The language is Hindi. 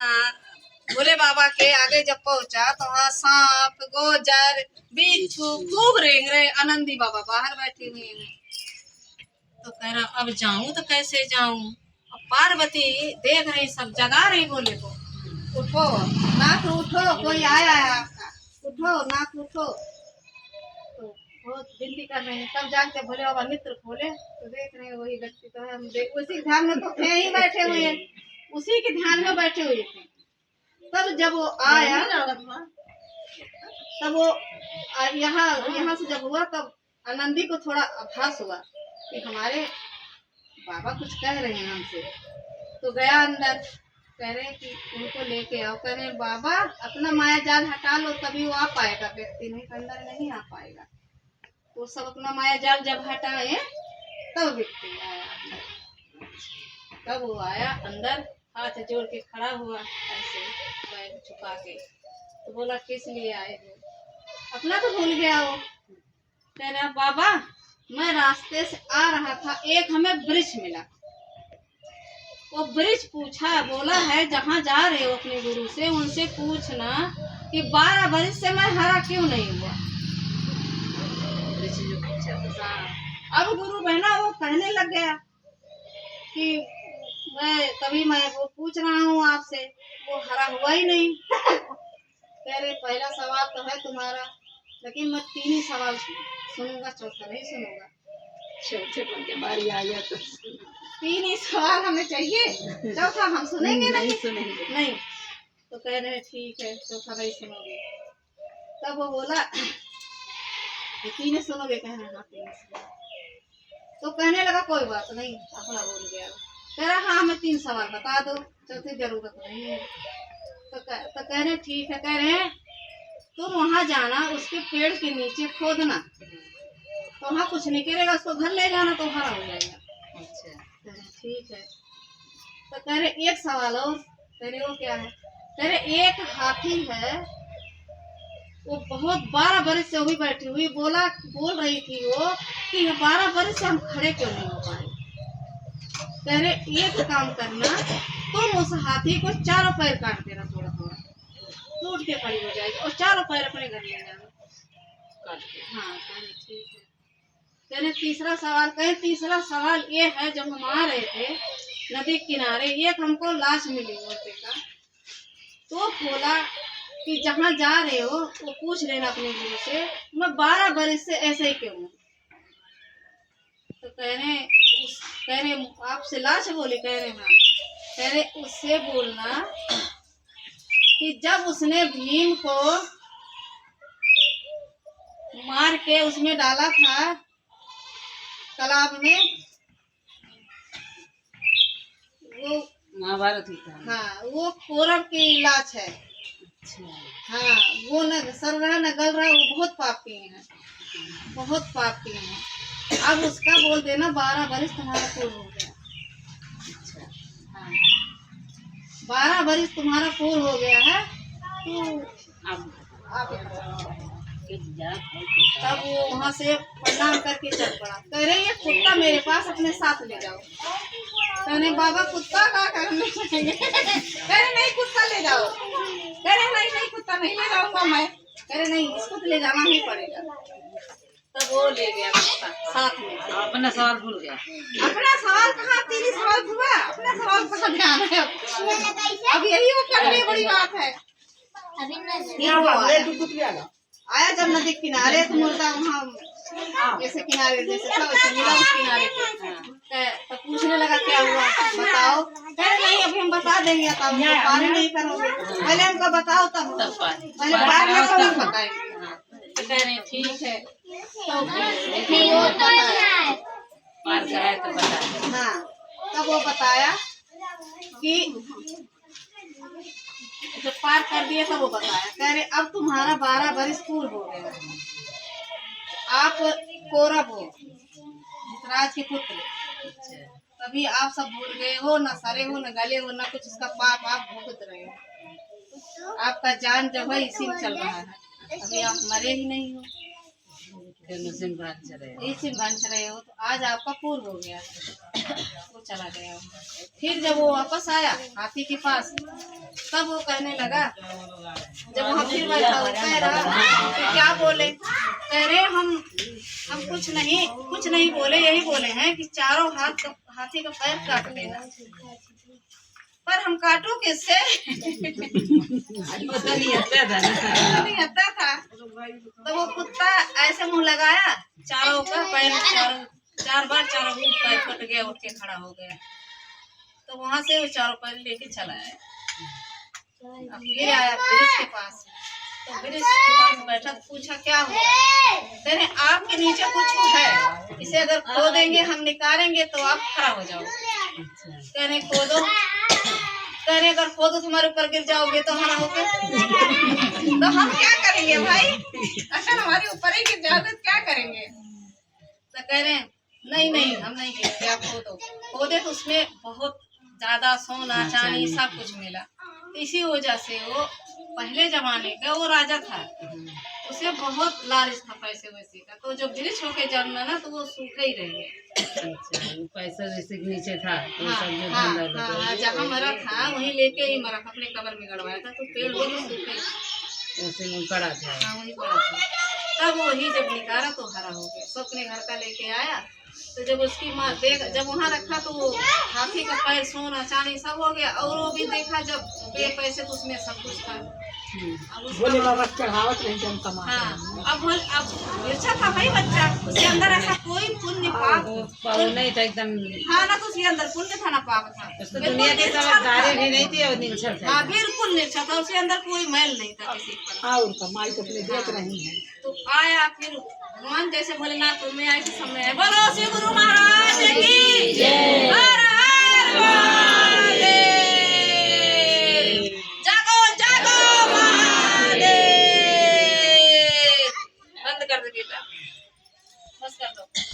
हाँ, भोले बाबा के आगे जब पहुंचा तो वहाँ सांप गोजर बिच्छू खूब रेंग रहे। आनंदी बाबा बाहर बैठे हुए हैं। तो कह रहा अब जाऊं तो कैसे जाऊं। अब पार्वती देख रही, सब जगा रही भोले को, उठो नाथ उठो, कोई आया है आपका, उठो नाथ उठो। तो बहुत विनती कर रहे हैं। तब जाके भोले बाबा नेत्र खोले तो देख रहे हैं वही व्यक्ति तो है। हम देख उसी ध्यान में तो थे ही बैठे हुए, उसी के ध्यान में बैठे हुए थे। तब जब वो आया, तब वो यहाँ से जब हुआ तब आनंदी को थोड़ा आभास हुआ कि हमारे बाबा कुछ कह रहे हैं हमसे। तो गया अंदर, कह रहे कि उनको लेके आओ। कह रहे बाबा अपना माया जाल हटा लो तभी वो आ पाएगा व्यक्ति, नहीं तो अंदर नहीं आ पाएगा। तो सब अपना माया जाल जब हटाए तब व्यक्ति आया। तब वो आया अंदर, हाथ जोड़ के खड़ा हुआ ऐसे पैर छुपा के। तो बोला किस लिए आए हो? अपना तो भूल गया वो। कह रहा बाबा मैं रास्ते से आ रहा था, एक हमें वृक्ष मिला। वो वृक्ष पूछा, बोला है जहाँ जा रहे हो अपने गुरु से उनसे पूछना कि 12 वर्ष से मैं हरा क्यों नहीं हुआ। अब गुरु बहना वो कहने लग गया कि मैं वो पूछ रहा हूँ आपसे, वो हरा हुआ ही नहीं। कह रहे पहला सवाल तो है तुम्हारा, लेकिन मैं 3 ही सवाल सुनूंगा, चौथा नहीं सुनूंगा। चौथे पर बारी आया तो 3 ही सवाल हमें चाहिए, चौथा हम सुनेंगे नहीं सुनेंगे नहीं। तो कह रहे ठीक है चौथा नहीं सुनोगे। तब वो बोला 3 सुनोगे? कह रहे हाँ 3 सुनोगे। तो कहने लगा कोई बात नहीं, अपना बोल गया। कह रहा हाँ हमें 3 सवाल बता दो, चौथी जरूरत नहीं है। तो कह रहे ठीक है। कह रहे तुम वहां जाना, उसके पेड़ के नीचे खोदना, तो वहाँ कुछ निकलेगा, उसको घर ले जाना तो हरा हो जाएगा। अच्छा ठीक है। तो कह रहे एक सवाल और। कह रहे वो क्या है? कह रहे एक हाथी है, वो बहुत 12 बरस से वही बैठी हुई, बोल रही थी वो कि 12 बरस से हम खड़े क्यों नहीं हो पाए। कह रहे एक काम करना, तुम उस हाथी को 4 पैर काट देना, थोड़ा थोड़ा टूट के खड़ी हो जाएगी, और 4 पैर अपने घर ले जाना काट के। हाँ कह रहे ठीक है। कह रहे तीसरा सवाल। कहे तीसरा सवाल ये है, जब हम आ रहे थे नदी किनारे, एक हमको लाश मिली मोटे का, तो बोला कि जहाँ जा रहे हो वो पूछ लेना अपने गुरु से, मैं 12 बरस से ऐसे ही क्यों हूँ। तो कह रहे आपसे लाश बोली? कह रहे हाँ। कह रहे उससे बोलना कि जब उसने भीम को मार के उसमें डाला था तालाब में, वो महाभारत ही था। हाँ वो कौरव की लाश है। हाँ वो न सर रहा न गल रहा, वो बहुत पापी है, बहुत पापी है। अब उसका बोल देना 12 बरस तुम्हारा पूर्ण हो गया। हाँ 12 बरस तुम्हारा पूर्ण हो गया है, तो अब तब वो वहाँ से प्रणाम करके चल पड़ा। कह रहे ये कुत्ता मेरे पास अपने साथ ले जाओ। कह रहे बाबा कुत्ता का करने चाहिए। कह रहे नहीं कुत्ता ले जाओ। कह रहे नहीं कुत्ता नहीं ले जाऊंगा मैं। कह रहे नहीं इसको तो ले जाना ही पड़ेगा। तब वो ले गया कुत्ता साथ में। अपना सवाल भूल गया। अपना सवाल कहाँ? 3 सवाल हुआ, अपना सवाल कहाँ ध्यान है अब यही वो करने बड़ी बात है। आया जब नदी किनारे तो मुर्दा वहाँ जैसे किनारे जैसे था वैसे मिला उस किनारे पे। तो पूछने लगा क्या हुआ बताओ। कह नहीं अभी हम बता देंगे, तब पानी नहीं करोगे, पहले हमको बताओ तब पहले बाद में तो हम बताएंगे। कह रहे ठीक है। तो फिर वो हाँ तब वो बताया कि जब पार कर दिया तब वो बताया। कह रहे अब तुम्हारा 12 बरस पूर्ण हो गया, आप कौरव हो, धृतराज के पुत्र, तभी आप सब भूल गए हो, न सरे हो न गले हो, न कुछ उसका पाप आप भुगत रहे हो। आपका जान जो है इसी में चल रहा है, अभी आप मरे ही नहीं हो। इसी में भांज रहे हो, तो आज आपका पूर्ण हो गया। वो चला गया। फिर जब वो वापस आया हाथी के पास, तब वो कहने लगा, जब वहाँ फिर बैठा वो कह रहा कि क्या बोले, कह रहे हम कुछ नहीं बोले, यही बोले हैं कि चारों हाथ हाथी का पैर काट देना, पर हम काटू किससे? पता नहीं आता था। तो वो कुत्ता ऐसे मुंह लगाया, चारों का पैर चार बार चारों पैर फट गया, उठ के खड़ा हो गया। तो वहां से वो चारों पैर लेके चला आया। अब फिर आया ब्रिज के पास, तो ब्रिज के पास बैठा, पूछा क्या हुआ? कहने आपके नीचे कुछ है, इसे अगर खो देंगे, हम निकालेंगे तो आप खड़ा हो जाओगे। कहने खोदो, कहने अगर खोदो तुम्हारे ऊपर गिर जाओगे तो खड़ा होगे, तो हम क्या करेंगे भाई? अगर हमारे ऊपर ही गिर जाओगे तो क्या करेंगे? तो कह रहे नहीं हम नहीं गिरते, आप खोदे तो उसमें बहुत ज्यादा सोना चांदी सब कुछ मिला। इसी वजह से वो पहले जमाने का वो राजा था, उसे बहुत लालच था पैसे वैसे का, तो जो ब्रिज होके जन्मा ना, तो वो सूखे ही रह गए। पैसा जैसे नीचे था, जहाँ मरा था वहीं लेके ही मरा, अपने कब्र में गड़वाया था, तो पेड़ वो सूखे पड़ा था। हाँ वही पड़ा था। तब वही जब निकाला तो हरा हो गया। तो अपने घर का लेके आया, तो जब उसकी माँ जब वहाँ रखा, तो वो हाथी का पैर सोना चांदी सब हो गया, और वो भी देखा जब पैसे तो उसमें सब कुछ था। बोले बाबा चढ़ावत नहीं जम कमा। हाँ, अब अच्छा था भाई बच्चा, उसके अंदर ऐसा कोई पुण्य पाप नहीं था एकदम। हाँ ना, तो उसके अंदर पुण्य था ना पाप था, उसको दुनिया की समझदारी भी नहीं थी और निर्छल था। हाँ बिल्कुल निर्छल था, उसके अंदर कोई मैल नहीं था किसी पर। हाँ, उनका माई तो अपने देख रही है। तो आया फिर भगवान जैसे भोलेनाथ में आए थे सामने, बोलो श्री गुरु महाराज की जय। हर हर महादेव। जागो जागो महादेव। बंद कर दो बेटा, बस कर दो।